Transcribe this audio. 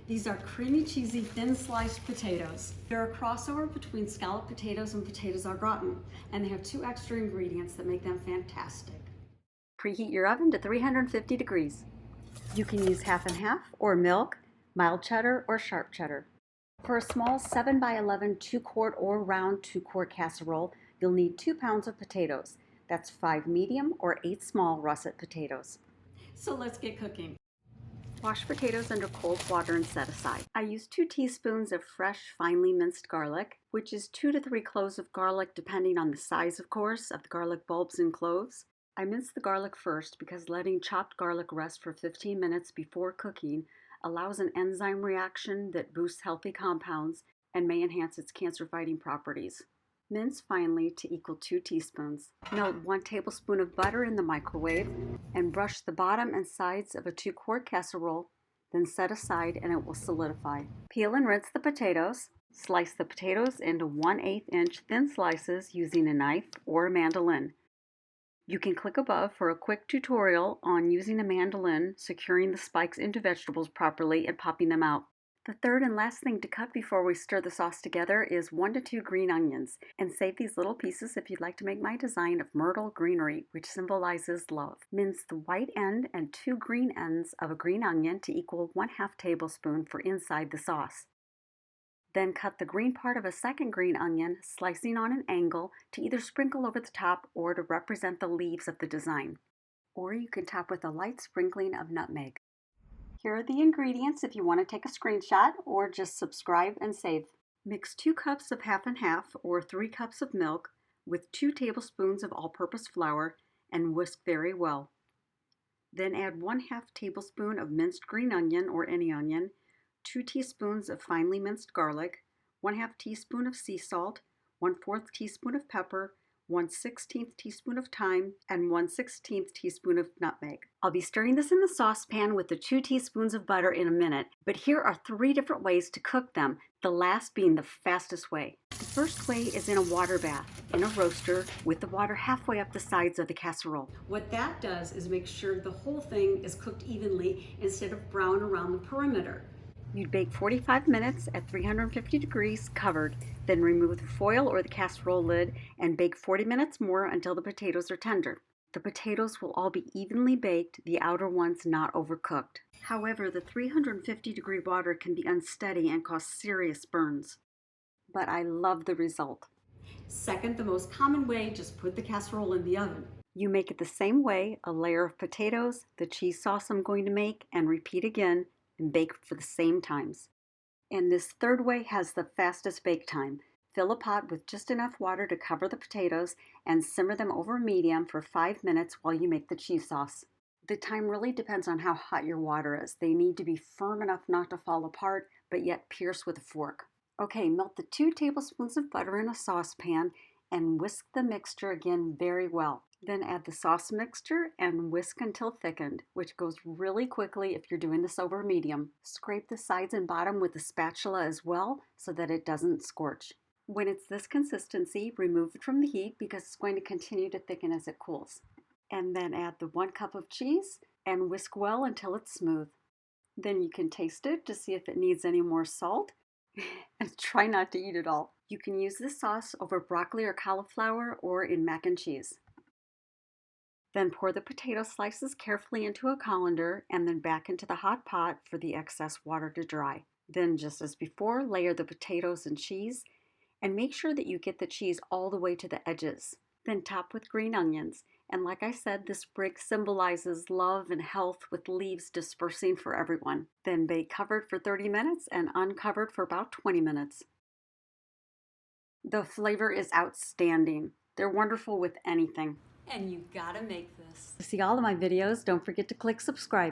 These are creamy, cheesy, thin sliced potatoes. They're a crossover between scalloped potatoes and potatoes au gratin, and they have 2 extra ingredients that make them fantastic. Preheat your oven to 350 degrees. You can use half and half, or milk, mild cheddar, or sharp cheddar. For a small 7 by 11 2-quart or round 2-quart casserole, you'll need 2 pounds of potatoes. That's 5 medium or 8 small russet potatoes. So let's get cooking. Wash potatoes under cold water and set aside. I use 2 teaspoons of fresh, finely minced garlic, which is 2 to 3 cloves of garlic depending on the size, of course, of the garlic bulbs and cloves. I mince the garlic first because letting chopped garlic rest for 15 minutes before cooking allows an enzyme reaction that boosts healthy compounds and may enhance its cancer-fighting properties. Mince finely to equal 2 teaspoons. Melt 1 tablespoon of butter in the microwave and brush the bottom and sides of a 2-quart casserole, then set aside and it will solidify. Peel and rinse the potatoes. Slice the potatoes into 1/8 inch thin slices using a knife or a mandolin. You can click above for a quick tutorial on using a mandolin, securing the spikes into vegetables properly and popping them out. The third and last thing to cut before we stir the sauce together is 1 to 2 green onions, and save these little pieces if you'd like to make my design of Myrtle greenery, which symbolizes love. Mince the white end and 2 green ends of a green onion to equal 1/2 tablespoon for inside the sauce. Then cut the green part of a second green onion, slicing on an angle to either sprinkle over the top or to represent the leaves of the design. Or you can top with a light sprinkling of nutmeg. Here are the ingredients if you want to take a screenshot or just subscribe and save. Mix 2 cups of half and half or 3 cups of milk with 2 tablespoons of all-purpose flour and whisk very well. Then add 1/2 tablespoon of minced green onion or any onion, 2 teaspoons of finely minced garlic, 1/2 teaspoon of sea salt, 1/4 teaspoon of pepper, 1/16 teaspoon of thyme, and 1/16 teaspoon of nutmeg. I'll be stirring this in the saucepan with the 2 teaspoons of butter in a minute, but here are 3 different ways to cook them, the last being the fastest way. The first way is in a water bath, in a roaster, with the water halfway up the sides of the casserole. What that does is make sure the whole thing is cooked evenly instead of brown around the perimeter. You'd bake 45 minutes at 350 degrees covered, then remove the foil or the casserole lid and bake 40 minutes more until the potatoes are tender. The potatoes will all be evenly baked, the outer ones not overcooked. However, the 350 degree water can be unsteady and cause serious burns. But I love the result. Second, the most common way, just put the casserole in the oven. You make it the same way, a layer of potatoes, the cheese sauce I'm going to make, and repeat again, and bake for the same times. And this third way has the fastest bake time. Fill a pot with just enough water to cover the potatoes and simmer them over medium for 5 minutes while you make the cheese sauce. The time really depends on how hot your water is. They need to be firm enough not to fall apart, but yet pierce with a fork. Okay, melt the 2 tablespoons of butter in a saucepan and whisk the mixture again very well. Then add the sauce mixture and whisk until thickened, which goes really quickly if you're doing this over medium. Scrape the sides and bottom with a spatula as well so that it doesn't scorch. When it's this consistency, remove it from the heat because it's going to continue to thicken as it cools. And then add the 1 cup of cheese and whisk well until it's smooth. Then you can taste it to see if it needs any more salt and try not to eat it all. You can use this sauce over broccoli or cauliflower or in mac and cheese. Then pour the potato slices carefully into a colander and then back into the hot pot for the excess water to dry. Then, just as before, layer the potatoes and cheese and make sure that you get the cheese all the way to the edges. Then top with green onions. And like I said, this sprig symbolizes love and health with leaves dispersing for everyone. Then bake covered for 30 minutes and uncovered for about 20 minutes. The flavor is outstanding. They're wonderful with anything. And you gotta make this. To see all of my videos, don't forget to click subscribe.